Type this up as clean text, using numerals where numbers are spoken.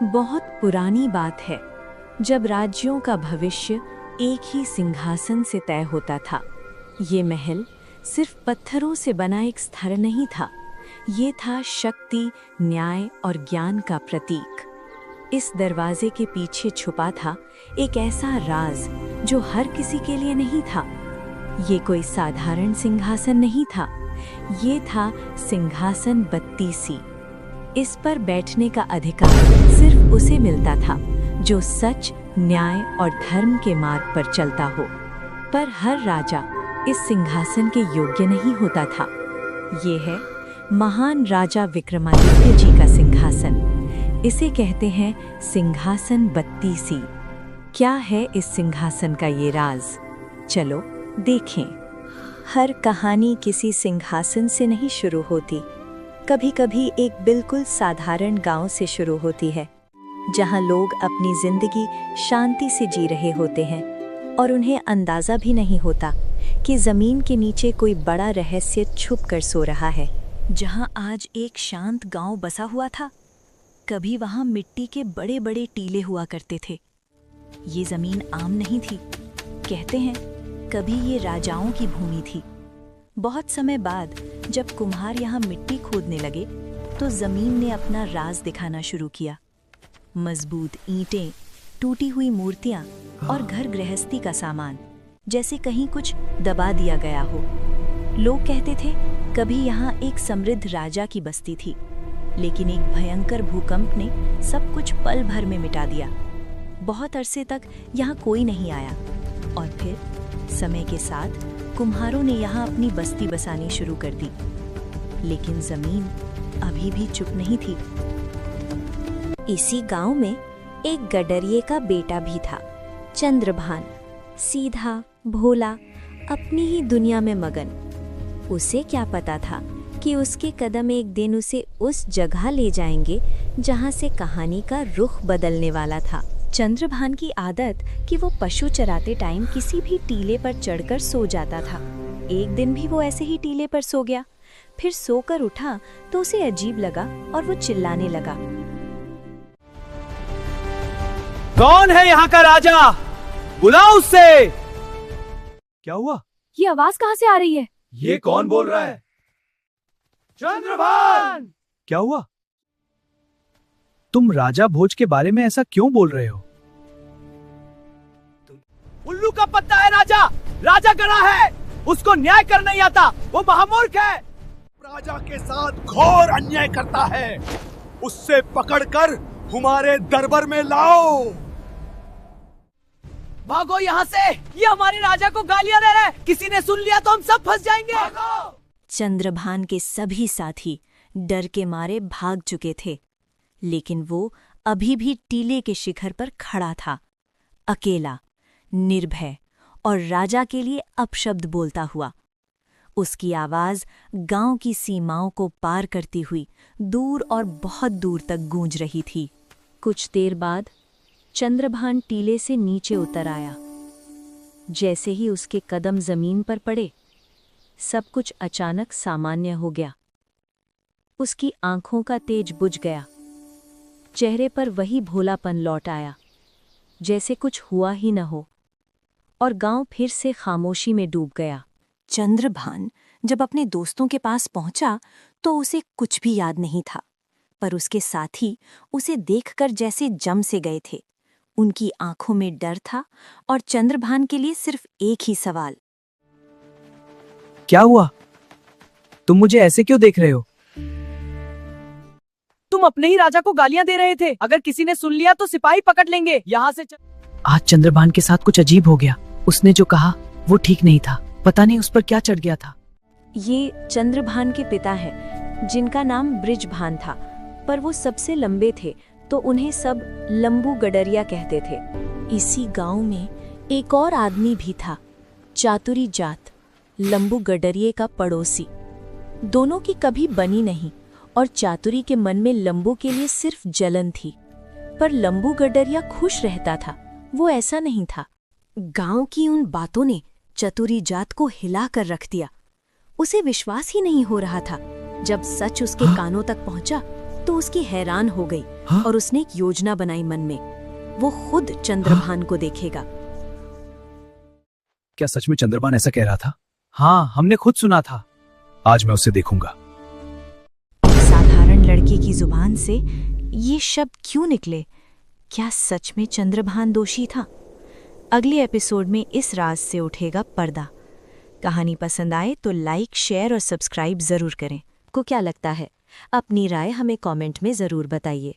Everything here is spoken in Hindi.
बहुत पुरानी बात है, जब राज्यों का भविष्य एक ही सिंहासन से तय होता था। ये महल सिर्फ पत्थरों से बना एक स्थल नहीं था, ये था शक्ति, न्याय और ज्ञान का प्रतीक। इस दरवाजे के पीछे छुपा था एक ऐसा राज जो हर किसी के लिए नहीं था। ये कोई साधारण सिंहासन नहीं था, ये था सिंहासन बत्तीसी। इस पर बैठने का अधिकार सिर्फ उसे मिलता था जो सच, न्याय और धर्म के मार्ग पर चलता हो। पर हर राजा इस सिंहासन के योग्य नहीं होता था। ये है महान राजा विक्रमादित्य जी का सिंहासन। इसे कहते हैं सिंहासन बत्तीसी। क्या है इस सिंहासन का ये राज? चलो देखें। हर कहानी किसी सिंहासन से नहीं शुरू होती। कभी कभी एक बिल्कुल साधारण गांव से शुरू होती है, जहां लोग अपनी जिंदगी शांति से जी रहे होते हैं और उन्हें अंदाजा भी नहीं होता कि जमीन के नीचे कोई बड़ा रहस्य छुप कर सो रहा है। जहां आज एक शांत गांव बसा हुआ था, कभी वहां मिट्टी के बड़े बड़े टीले हुआ करते थे। ये जमीन आम नहीं थी। कहते हैं कभी ये राजाओं की भूमि थी। बहुत समय बाद जब कुम्हार यहाँ मिट्टी खोदने लगे तो जमीन ने अपना राज दिखाना शुरू किया। मजबूत ईंटें, टूटी हुई मूर्तियां और घर गृहस्थी का सामान, जैसे कहीं कुछ दबा दिया गया हो। लोग कहते थे कभी यहाँ एक समृद्ध राजा की बस्ती थी, लेकिन एक भयंकर भूकंप ने सब कुछ पल भर में मिटा दिया। बहुत अरसे तक यहाँ कोई नहीं आया और फिर समय के साथ कुम्हारों ने यहाँ अपनी बस्ती बसानी शुरू कर दी। लेकिन जमीन अभी भी चुप नहीं थी। इसी गांव में एक गडरिये का बेटा भी था, चंद्रभान। सीधा, भोला, अपनी ही दुनिया में मगन। उसे क्या पता था कि उसके कदम एक दिन उसे उस जगह ले जाएंगे जहां से कहानी का रुख बदलने वाला था। चंद्रभान की आदत कि वो पशु चराते टाइम किसी भी टीले पर चढ़कर सो जाता था। एक दिन भी वो ऐसे ही टीले पर सो गया। फिर सोकर उठा तो उसे अजीब लगा और वो चिल्लाने लगा, कौन है यहाँ का राजा? बुलाओ उससे। क्या हुआ? ये आवाज कहाँ से आ रही है? ये कौन बोल रहा है? चंद्रभान! क्या हुआ? तुम राजा भोज के बारे में ऐसा क्यों बोल रहे हो? उल्लू का पत्ता है राजा। राजा गड़ा है, उसको न्याय कर नहीं आता, वो महामूर्ख है। राजा के साथ घोर अन्याय करता है। उससे पकड़कर हमारे दरबार में लाओ। भागो यहाँ से, ये हमारे राजा को गालियां दे रहा है। किसी ने सुन लिया तो हम सब फंस जाएंगे। भागो! चंद्रभान के सभी साथी डर के मारे भाग चुके थे, लेकिन वो अभी भी टीले के शिखर पर खड़ा था, अकेला, निर्भय और राजा के लिए अपशब्द बोलता हुआ। उसकी आवाज गांव की सीमाओं को पार करती हुई दूर और बहुत दूर तक गूंज रही थी। कुछ देर बाद चंद्रभान टीले से नीचे उतर आया। जैसे ही उसके कदम जमीन पर पड़े, सब कुछ अचानक सामान्य हो गया। उसकी आंखों का तेज बुझ गया। चेहरे पर वही भोलापन लौट आया, जैसे कुछ हुआ ही न हो, और गांव फिर से खामोशी में डूब गया। चंद्रभान जब अपने दोस्तों के पास पहुंचा तो उसे कुछ भी याद नहीं था, पर उसके साथी उसे देखकर जैसे जम से गए थे। उनकी आंखों में डर था और चंद्रभान के लिए सिर्फ एक ही सवाल, क्या हुआ? तुम मुझे ऐसे क्यों देख रहे हो? तुम अपने ही राजा को गालियां दे रहे थे। अगर किसी ने सुन लिया तो सिपाही पकड़ लेंगे। यहाँ से आज चंद्रभान के साथ कुछ अजीब हो गया। उसने जो कहा वो ठीक नहीं था। पता नहीं उस पर क्या चढ़ गया था। ये चंद्रभान के पिता हैं, जिनका नाम बृजभान था, पर वो सबसे लंबे थे तो उन्हें सब लंबू गडरिया कहते थे। इसी गांव में एक और आदमी भी था, चातुरी जात, लंबू गडरिये का पड़ोसी। दोनों की कभी बनी नहीं और चातुरी के मन में लंबू के लिए सिर्फ जलन थी। पर लंबू गडरिया खुश रहता था, वो ऐसा नहीं था। गांव की उन बातों ने चतुरी जात को हिला कर रख दिया। उसे विश्वास ही नहीं हो रहा था। जब सच उसके कानों तक पहुंचा तो उसकी हैरान हो गई हाँ? और उसने एक योजना बनाई मन में। वो खुद चंद्रभान को देखेगा। क्या सच में चंद्रभान ऐसा कह रहा था? हाँ, हमने खुद सुना था। आज मैं उसे देखूंगा। साधारण लड़के की जुबान से ये शब्द क्यों निकले? क्या सच में चंद्रभान दोषी था? अगले एपिसोड में इस राज से उठेगा पर्दा। कहानी पसंद आए तो लाइक, शेयर और सब्सक्राइब जरूर करें। को क्या लगता है? अपनी राय हमें कमेंट में जरूर बताइए।